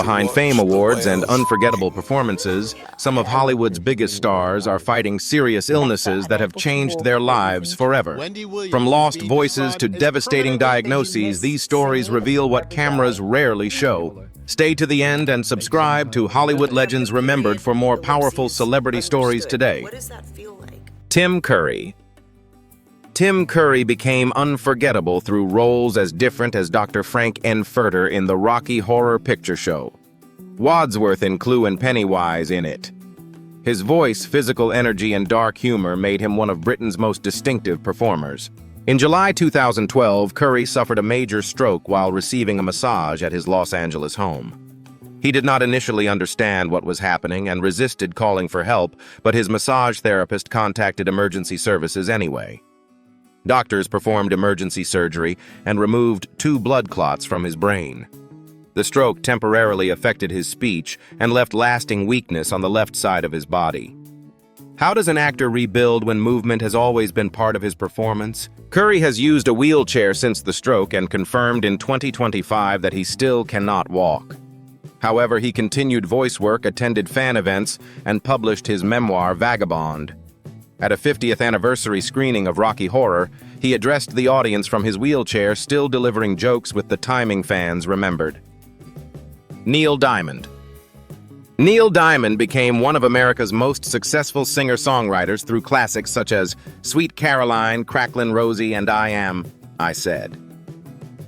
Behind fame awards and unforgettable performances, some of Hollywood's biggest stars are fighting serious illnesses that have changed their lives forever. From lost voices to devastating diagnoses, these stories reveal what cameras rarely show. Stay to the end and subscribe to Hollywood Legends Remembered for more powerful celebrity stories today. What does that feel like? Tim Curry. Tim Curry became unforgettable through roles as different as Dr. Frank N. Furter in the Rocky Horror Picture Show, Wadsworth in Clue and Pennywise in It. His voice, physical energy, and dark humor made him one of Britain's most distinctive performers. In July 2012, Curry suffered a major stroke while receiving a massage at his Los Angeles home. He did not initially understand what was happening and resisted calling for help, but his massage therapist contacted emergency services anyway. Doctors performed emergency surgery and removed 2 blood clots from his brain. The stroke temporarily affected his speech and left lasting weakness on the left side of his body. How does an actor rebuild when movement has always been part of his performance? Curry has used a wheelchair since the stroke and confirmed in 2025 that he still cannot walk. However, he continued voice work, attended fan events, and published his memoir, Vagabond. At a 50th anniversary screening of Rocky Horror, he addressed the audience from his wheelchair, still delivering jokes with the timing fans remembered. Neil Diamond. Neil Diamond became one of America's most successful singer-songwriters through classics such as Sweet Caroline, Cracklin' Rosie, and I Am, I Said.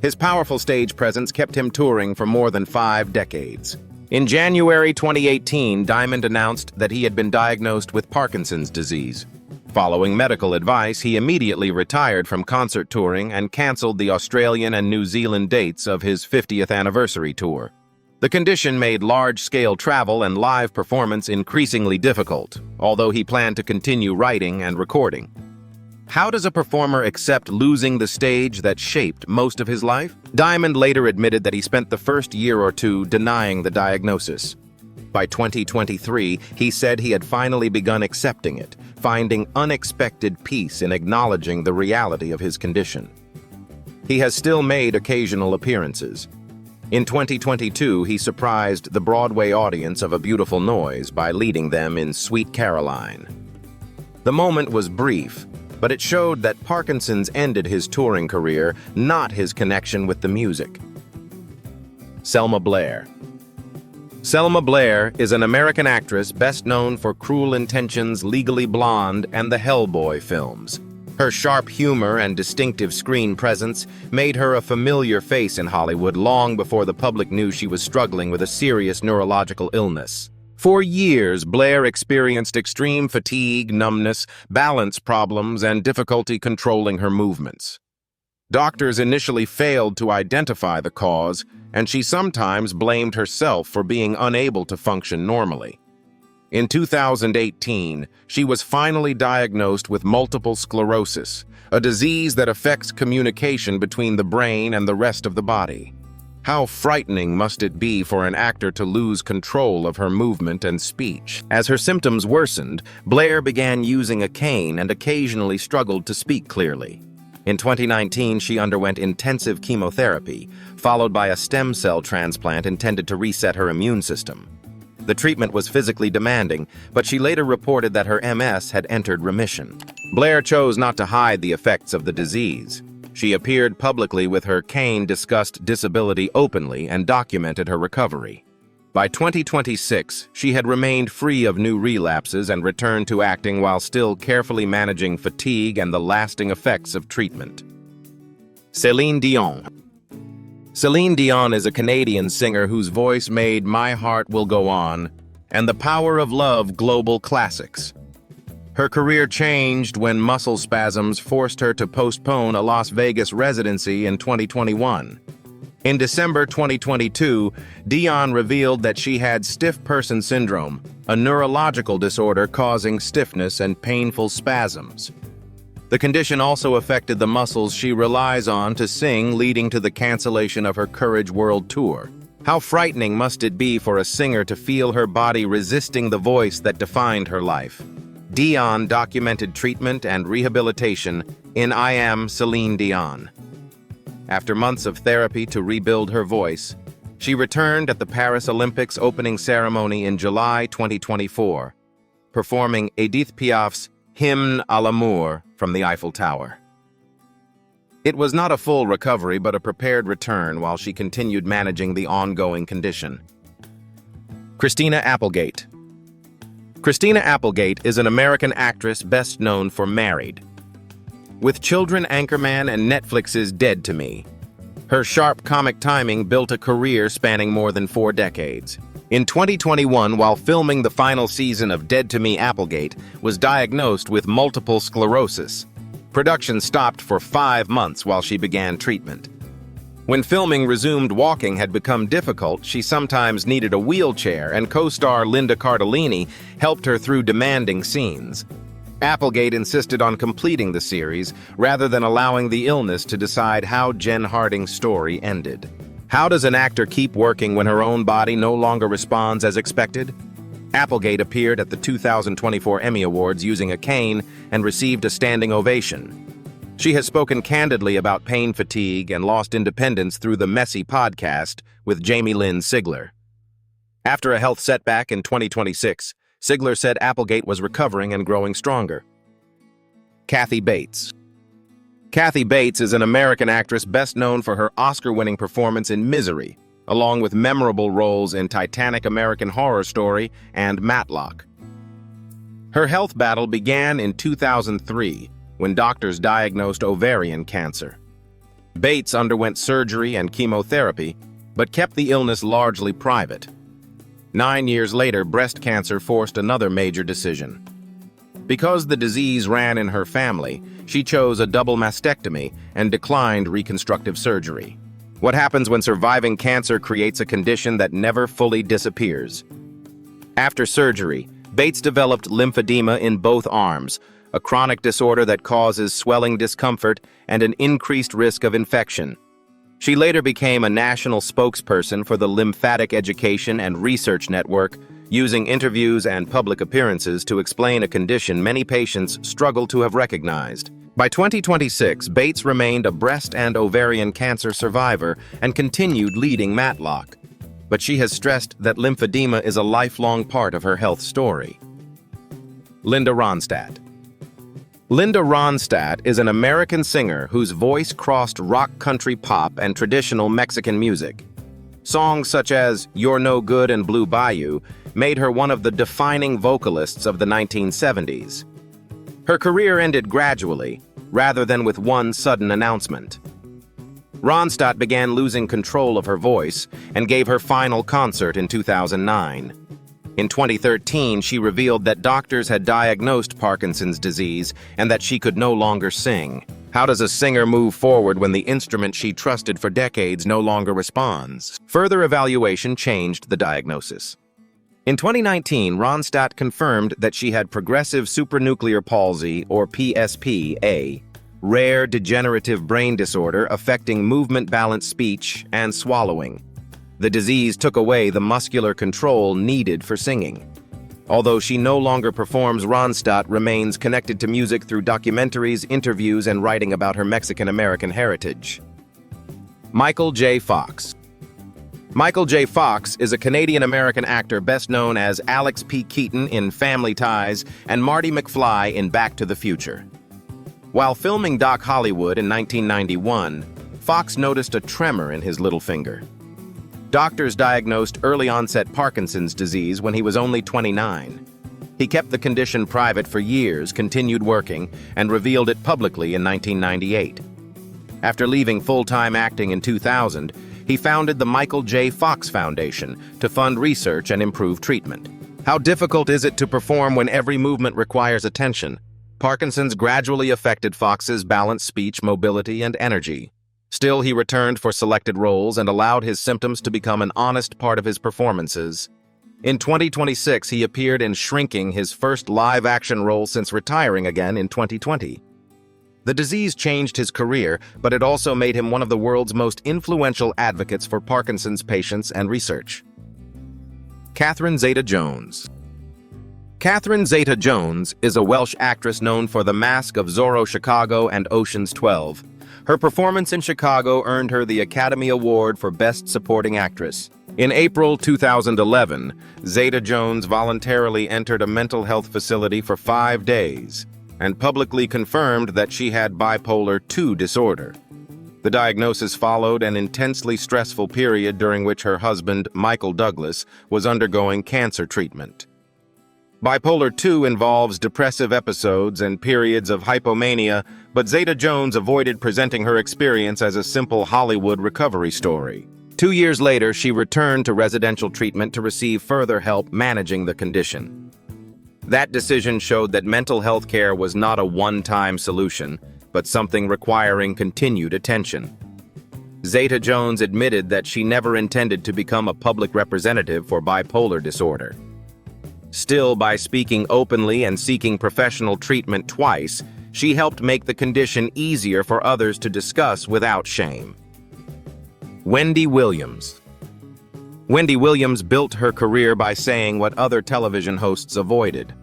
His powerful stage presence kept him touring for more than 5 decades. In January 2018, Diamond announced that he had been diagnosed with Parkinson's disease. Following medical advice, he immediately retired from concert touring and canceled the Australian and New Zealand dates of his 50th anniversary tour. The condition made large-scale travel and live performance increasingly difficult, although he planned to continue writing and recording. How does a performer accept losing the stage that shaped most of his life? Diamond later admitted that he spent the first year or 2 denying the diagnosis. By 2023, he said he had finally begun accepting it, finding unexpected peace in acknowledging the reality of his condition. He has still made occasional appearances. In 2022, he surprised the Broadway audience of A Beautiful Noise by leading them in Sweet Caroline. The moment was brief, but it showed that Parkinson's ended his touring career, not his connection with the music. Selma Blair. Selma Blair is an American actress best known for Cruel Intentions, Legally Blonde, and the Hellboy films. Her sharp humor and distinctive screen presence made her a familiar face in Hollywood long before the public knew she was struggling with a serious neurological illness. For years, Blair experienced extreme fatigue, numbness, balance problems, and difficulty controlling her movements. Doctors initially failed to identify the cause, and she sometimes blamed herself for being unable to function normally. In 2018, she was finally diagnosed with multiple sclerosis, a disease that affects communication between the brain and the rest of the body. How frightening must it be for an actor to lose control of her movement and speech? As her symptoms worsened, Blair began using a cane and occasionally struggled to speak clearly. In 2019, she underwent intensive chemotherapy, followed by a stem cell transplant intended to reset her immune system. The treatment was physically demanding, but she later reported that her MS had entered remission. Blair chose not to hide the effects of the disease. She appeared publicly with her cane, discussed disability openly, and documented her recovery. By 2026, she had remained free of new relapses and returned to acting while still carefully managing fatigue and the lasting effects of treatment. Celine Dion. Celine Dion is a Canadian singer whose voice made My Heart Will Go On and The Power of Love global classics. Her career changed when muscle spasms forced her to postpone a Las Vegas residency in 2021. In December 2022, Dion revealed that she had stiff person syndrome, a neurological disorder causing stiffness and painful spasms. The condition also affected the muscles she relies on to sing, leading to the cancellation of her Courage World Tour. How frightening must it be for a singer to feel her body resisting the voice that defined her life? Dion documented treatment and rehabilitation in I Am, Celine Dion. After months of therapy to rebuild her voice, She returned at the Paris Olympics opening ceremony in July 2024, performing Edith Piaf's Hymne à l'amour from the Eiffel Tower. It was not a full recovery, but a prepared return while she continued managing the ongoing condition. Christina Applegate. Christina Applegate is an American actress best known for Married, with Children, Anchorman, and Netflix's Dead to Me. Her sharp comic timing built a career spanning more than 4 decades. In 2021, while filming the final season of Dead to Me, Applegate was diagnosed with multiple sclerosis. Production stopped for 5 months while she began treatment. When filming resumed, walking had become difficult. She sometimes needed a wheelchair, and co-star Linda Cardellini helped her through demanding scenes. Applegate insisted on completing the series rather than allowing the illness to decide how Jen Harding's story ended. How does an actor keep working when her own body no longer responds as expected? Applegate appeared at the 2024 Emmy Awards using a cane and received a standing ovation. She has spoken candidly about pain fatigue and lost independence through the Messy podcast with Jamie-Lynn Sigler. After a health setback in 2026, Sigler said Applegate was recovering and growing stronger. Kathy Bates. Kathy Bates is an American actress best known for her Oscar-winning performance in Misery, along with memorable roles in Titanic, American Horror Story, and Matlock. Her health battle began in 2003 when doctors diagnosed ovarian cancer. Bates underwent surgery and chemotherapy, but kept the illness largely private. 9 years later, breast cancer forced another major decision. Because the disease ran in her family, she chose a double mastectomy and declined reconstructive surgery. What happens when surviving cancer creates a condition that never fully disappears? After surgery, Bates developed lymphedema in both arms, a chronic disorder that causes swelling discomfort and an increased risk of infection. She later became a national spokesperson for the Lymphatic Education and Research Network, using interviews and public appearances to explain a condition many patients struggle to have recognized. By 2026, Bates remained a breast and ovarian cancer survivor and continued leading Matlock. But she has stressed that lymphedema is a lifelong part of her health story. Linda Ronstadt. Linda Ronstadt is an American singer whose voice crossed rock, country, pop, and traditional Mexican music. Songs such as You're No Good and Blue Bayou made her one of the defining vocalists of the 1970s. Her career ended gradually, rather than with one sudden announcement. Ronstadt began losing control of her voice and gave her final concert in 2009. In 2013, she revealed that doctors had diagnosed Parkinson's disease and that she could no longer sing. How does a singer move forward when the instrument she trusted for decades no longer responds? Further evaluation changed the diagnosis. In 2019, Ronstadt confirmed that she had progressive supranuclear palsy, or PSP, a rare degenerative brain disorder affecting movement, balance, speech, and swallowing. The disease took away the muscular control needed for singing. Although she no longer performs, Ronstadt remains connected to music through documentaries, interviews, and writing about her Mexican-American heritage. Michael J. Fox. Michael J. Fox is a Canadian-American actor best known as Alex P. Keaton in Family Ties and Marty McFly in Back to the Future. While filming Doc Hollywood in 1991, Fox noticed a tremor in his little finger. Doctors diagnosed early-onset Parkinson's disease when he was only 29. He kept the condition private for years, continued working, and revealed it publicly in 1998. After leaving full-time acting in 2000, he founded the Michael J. Fox Foundation to fund research and improve treatment. How difficult is it to perform when every movement requires attention? Parkinson's gradually affected Fox's balance, speech, mobility, and energy. Still, he returned for selected roles and allowed his symptoms to become an honest part of his performances. In 2026, he appeared in Shrinking, his first live-action role since retiring again in 2020. The disease changed his career, but it also made him one of the world's most influential advocates for Parkinson's patients and research. Catherine Zeta-Jones. Catherine Zeta-Jones is a Welsh actress known for The Mask of Zorro, Chicago, and Ocean's 12. Her performance in Chicago earned her the Academy Award for Best Supporting Actress. In April 2011, Zeta-Jones voluntarily entered a mental health facility for 5 days and publicly confirmed that she had bipolar II disorder. The diagnosis followed an intensely stressful period during which her husband, Michael Douglas, was undergoing cancer treatment. Bipolar II involves depressive episodes and periods of hypomania, but Zeta-Jones avoided presenting her experience as a simple Hollywood recovery story. 2 years later, she returned to residential treatment to receive further help managing the condition. That decision showed that mental health care was not a one-time solution, but something requiring continued attention. Zeta-Jones admitted that she never intended to become a public representative for bipolar disorder. Still, by speaking openly and seeking professional treatment twice, she helped make the condition easier for others to discuss without shame. Wendy Williams. Wendy Williams built her career by saying what other television hosts avoided.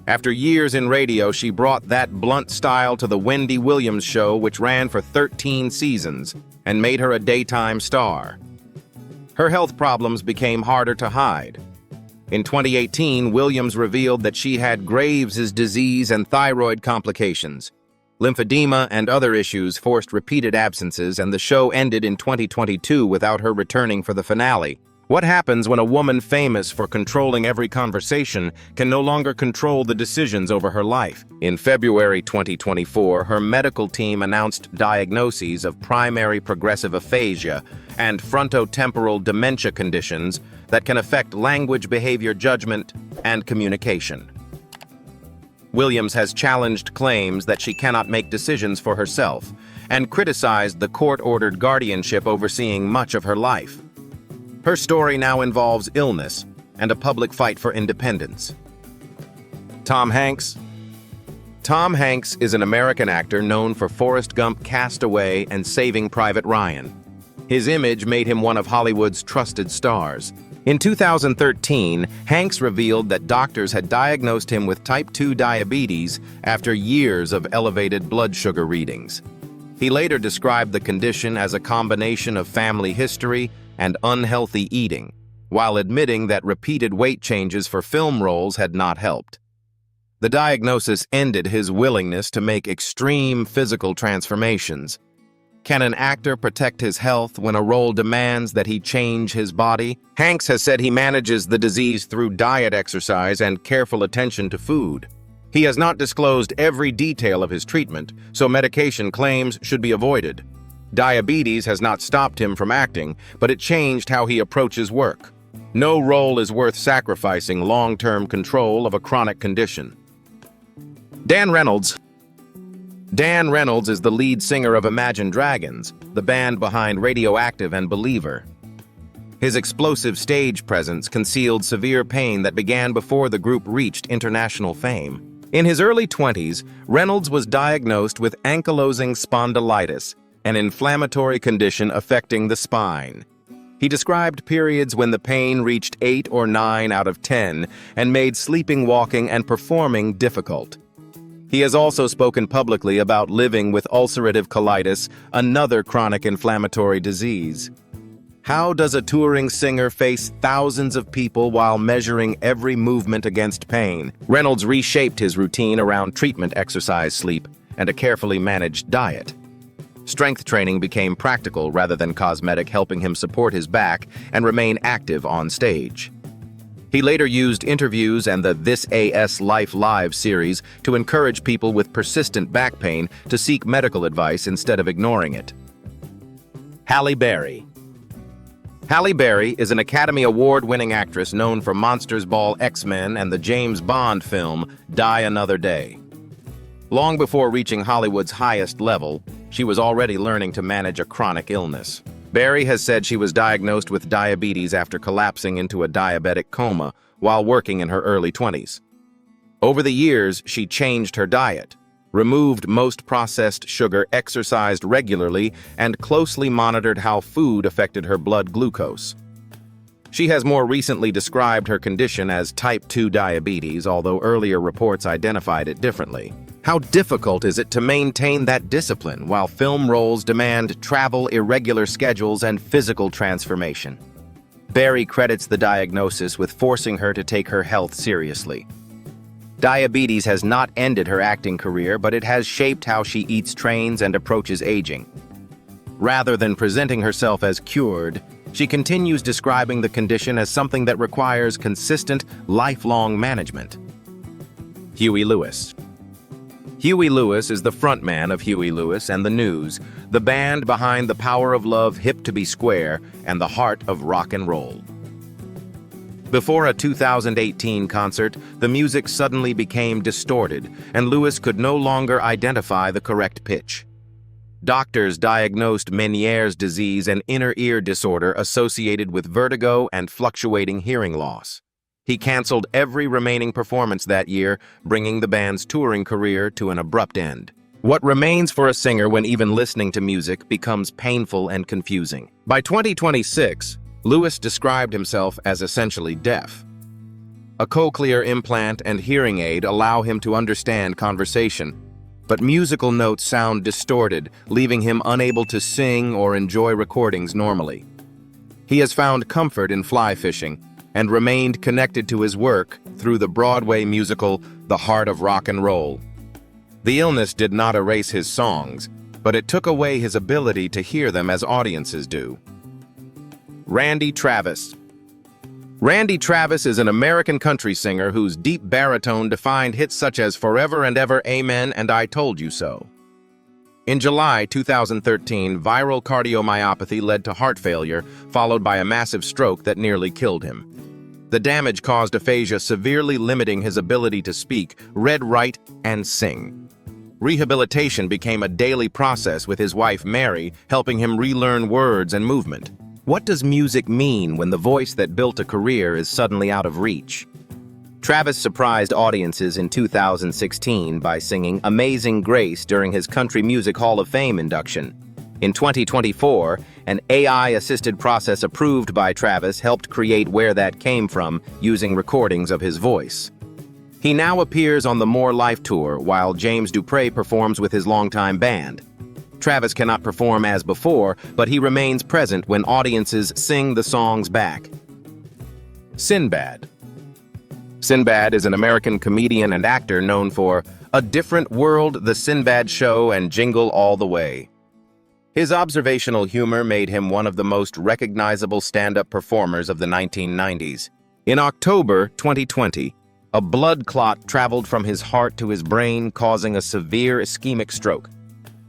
After years in radio, she brought that blunt style to The Wendy Williams Show, which ran for 13 seasons, and made her a daytime star. Her health problems became harder to hide. In 2018, Williams revealed that she had Graves' disease and thyroid complications. Lymphedema and other issues forced repeated absences, and the show ended in 2022 without her returning for the finale. What happens when a woman famous for controlling every conversation can no longer control the decisions over her life? In February 2024, her medical team announced diagnoses of primary progressive aphasia and frontotemporal dementia conditions that can affect language, behavior, judgment, and communication. Williams has challenged claims that she cannot make decisions for herself and criticized the court-ordered guardianship overseeing much of her life. Her story now involves illness and a public fight for independence. Tom Hanks. Tom Hanks is an American actor known for Forrest Gump, Castaway, and Saving Private Ryan. His image made him one of Hollywood's trusted stars. In 2013, Hanks revealed that doctors had diagnosed him with type 2 diabetes after years of elevated blood sugar readings. He later described the condition as a combination of family history and unhealthy eating, while admitting that repeated weight changes for film roles had not helped. The diagnosis ended his willingness to make extreme physical transformations. Can an actor protect his health when a role demands that he change his body? Hanks has said he manages the disease through diet, exercise, and careful attention to food. He has not disclosed every detail of his treatment, so medication claims should be avoided. Diabetes has not stopped him from acting, but it changed how he approaches work. No role is worth sacrificing long-term control of a chronic condition. Dan Reynolds. Dan Reynolds is the lead singer of Imagine Dragons, the band behind Radioactive and Believer. His explosive stage presence concealed severe pain that began before the group reached international fame. In his early 20s, Reynolds was diagnosed with ankylosing spondylitis, an inflammatory condition affecting the spine. He described periods when the pain reached 8 or 9 out of 10 and made sleeping, walking, and performing difficult. He has also spoken publicly about living with ulcerative colitis, another chronic inflammatory disease. How does a touring singer face thousands of people while measuring every movement against pain? Reynolds reshaped his routine around treatment, exercise, sleep, and a carefully managed diet. Strength training became practical rather than cosmetic, helping him support his back and remain active on stage. He later used interviews and the This AS Life Live series to encourage people with persistent back pain to seek medical advice instead of ignoring it. Halle Berry. Halle Berry is an Academy Award-winning actress known for Monsters Ball, X-Men, and the James Bond film Die Another Day. Long before reaching Hollywood's highest level, she was already learning to manage a chronic illness. Berry has said she was diagnosed with diabetes after collapsing into a diabetic coma while working in her early 20s. Over the years, she changed her diet, removed most processed sugar, exercised regularly, and closely monitored how food affected her blood glucose. She has more recently described her condition as type 2 diabetes, although earlier reports identified it differently. How difficult is it to maintain that discipline while film roles demand travel, irregular schedules, and physical transformation? Berry credits the diagnosis with forcing her to take her health seriously. Diabetes has not ended her acting career, but it has shaped how she eats, trains, and approaches aging. Rather than presenting herself as cured, she continues describing the condition as something that requires consistent, lifelong management. Huey Lewis. Huey Lewis is the frontman of Huey Lewis and the News, the band behind The Power of Love, Hip to Be Square, and the heart of rock and roll. Before a 2018 concert, the music suddenly became distorted, and Lewis could no longer identify the correct pitch. Doctors diagnosed Meniere's disease, an inner ear disorder associated with vertigo and fluctuating hearing loss. He canceled every remaining performance that year, bringing the band's touring career to an abrupt end. What remains for a singer when even listening to music becomes painful and confusing? By 2026, Lewis described himself as essentially deaf. A cochlear implant and hearing aid allow him to understand conversation, but musical notes sound distorted, leaving him unable to sing or enjoy recordings normally. He has found comfort in fly fishing and remained connected to his work through the Broadway musical The Heart of Rock and Roll. The illness did not erase his songs, but it took away his ability to hear them as audiences do. Randy Travis. Randy Travis is an American country singer whose deep baritone defined hits such as Forever and Ever, Amen, and I Told You So. In July 2013, viral cardiomyopathy led to heart failure, followed by a massive stroke that nearly killed him. The damage caused aphasia, severely limiting his ability to speak, read, write, and sing. Rehabilitation became a daily process, with his wife Mary helping him relearn words and movement. What does music mean when the voice that built a career is suddenly out of reach? Travis surprised audiences in 2016 by singing Amazing Grace during his Country Music Hall of Fame induction. In 2024, an AI-assisted process approved by Travis helped create Where That Came From using recordings of his voice. He now appears on the More Life tour, while James Dupre performs with his longtime band. Travis cannot perform as before, but he remains present when audiences sing the songs back. Sinbad. Sinbad is an American comedian and actor known for A Different World, The Sinbad Show, and Jingle All the Way. His observational humor made him one of the most recognizable stand-up performers of the 1990s. In October 2020, a blood clot traveled from his heart to his brain, causing a severe ischemic stroke.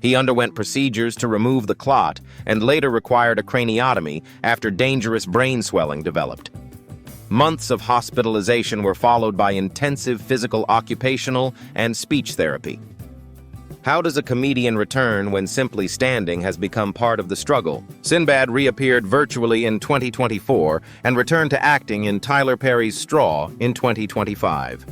He underwent procedures to remove the clot and later required a craniotomy after dangerous brain swelling developed. Months of hospitalization were followed by intensive physical, occupational, and speech therapy. How does a comedian return when simply standing has become part of the struggle? Sinbad reappeared virtually in 2024 and returned to acting in Tyler Perry's Straw in 2025.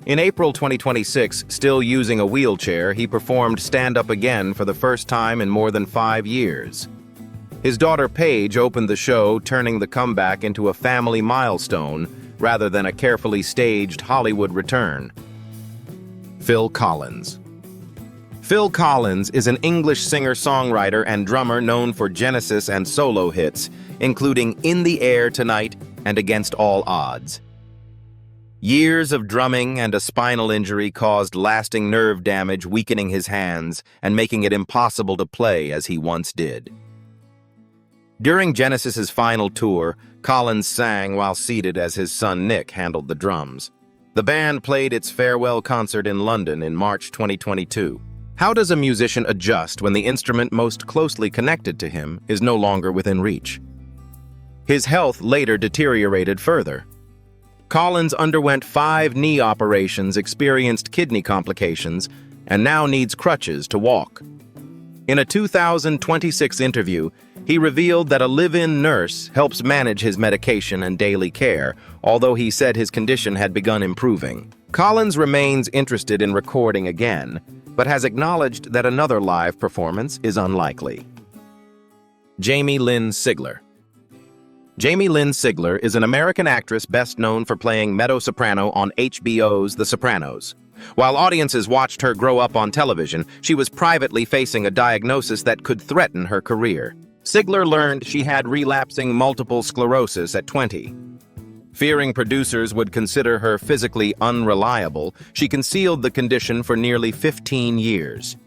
In April 2026, still using a wheelchair, he performed stand-up again for the first time in more than 5 years. His daughter Paige opened the show, turning the comeback into a family milestone rather than a carefully staged Hollywood return. Phil Collins. Phil Collins is an English singer-songwriter and drummer known for Genesis and solo hits, including In the Air Tonight and Against All Odds. Years of drumming and a spinal injury caused lasting nerve damage, weakening his hands and making it impossible to play as he once did. During Genesis's final tour, Collins sang while seated as his son Nick handled the drums. The band played its farewell concert in London in March 2022. How does a musician adjust when the instrument most closely connected to him is no longer within reach? His health later deteriorated further. Collins underwent 5 knee operations, experienced kidney complications, and now needs crutches to walk. In a 2026 interview, he revealed that a live-in nurse helps manage his medication and daily care, although he said his condition had begun improving. Collins remains interested in recording again, but has acknowledged that another live performance is unlikely. Jamie-Lynn Sigler. Jamie-Lynn Sigler is an American actress best known for playing mezzo-soprano on HBO's The Sopranos. While audiences watched her grow up on television, she was privately facing a diagnosis that could threaten her career. Sigler learned she had relapsing multiple sclerosis at 20. Fearing producers would consider her physically unreliable, she concealed the condition for nearly 15 years.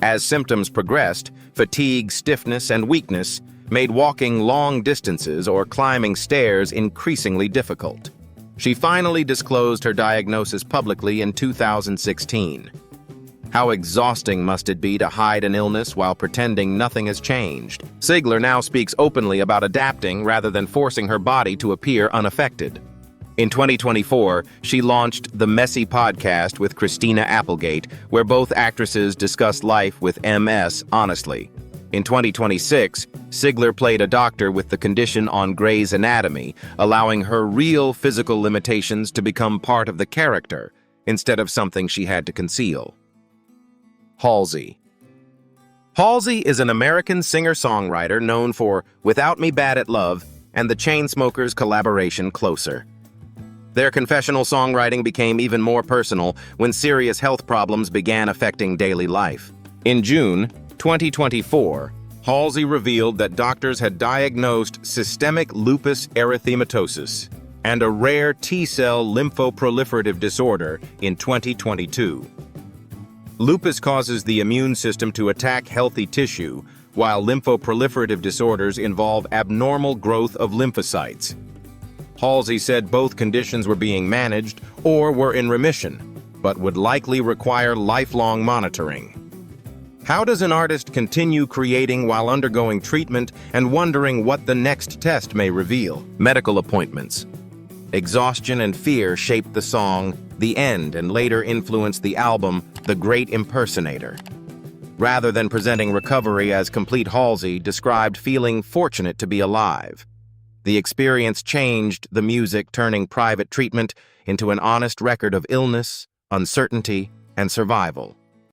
As symptoms progressed, fatigue, stiffness, and weakness made walking long distances or climbing stairs increasingly difficult. She finally disclosed her diagnosis publicly in 2016. How exhausting must it be to hide an illness while pretending nothing has changed? Sigler now speaks openly about adapting rather than forcing her body to appear unaffected. In 2024, she launched the Messy podcast with Christina Applegate, where both actresses discuss life with MS honestly. In 2026, Sigler played a doctor with the condition on Grey's Anatomy, allowing her real physical limitations to become part of the character instead of something she had to conceal. Halsey. Halsey is an American singer-songwriter known for Without Me Bad at Love and the Chainsmokers' collaboration Closer. Their confessional songwriting became even more personal when serious health problems began affecting daily life. In June 2024, Halsey revealed that doctors had diagnosed systemic lupus erythematosus and a rare T-cell lymphoproliferative disorder in 2022. Lupus causes the immune system to attack healthy tissue, while lymphoproliferative disorders involve abnormal growth of lymphocytes. Halsey said both conditions were being managed or were in remission, but would likely require lifelong monitoring. How does an artist continue creating while undergoing treatment and wondering what the next test may reveal? Medical appointments. Exhaustion and fear shaped the song The End and later influenced the album The Great Impersonator. Rather than presenting recovery as complete, Halsey described feeling fortunate to be alive. The experience changed the music, turning private treatment into an honest record of illness, uncertainty, and survival.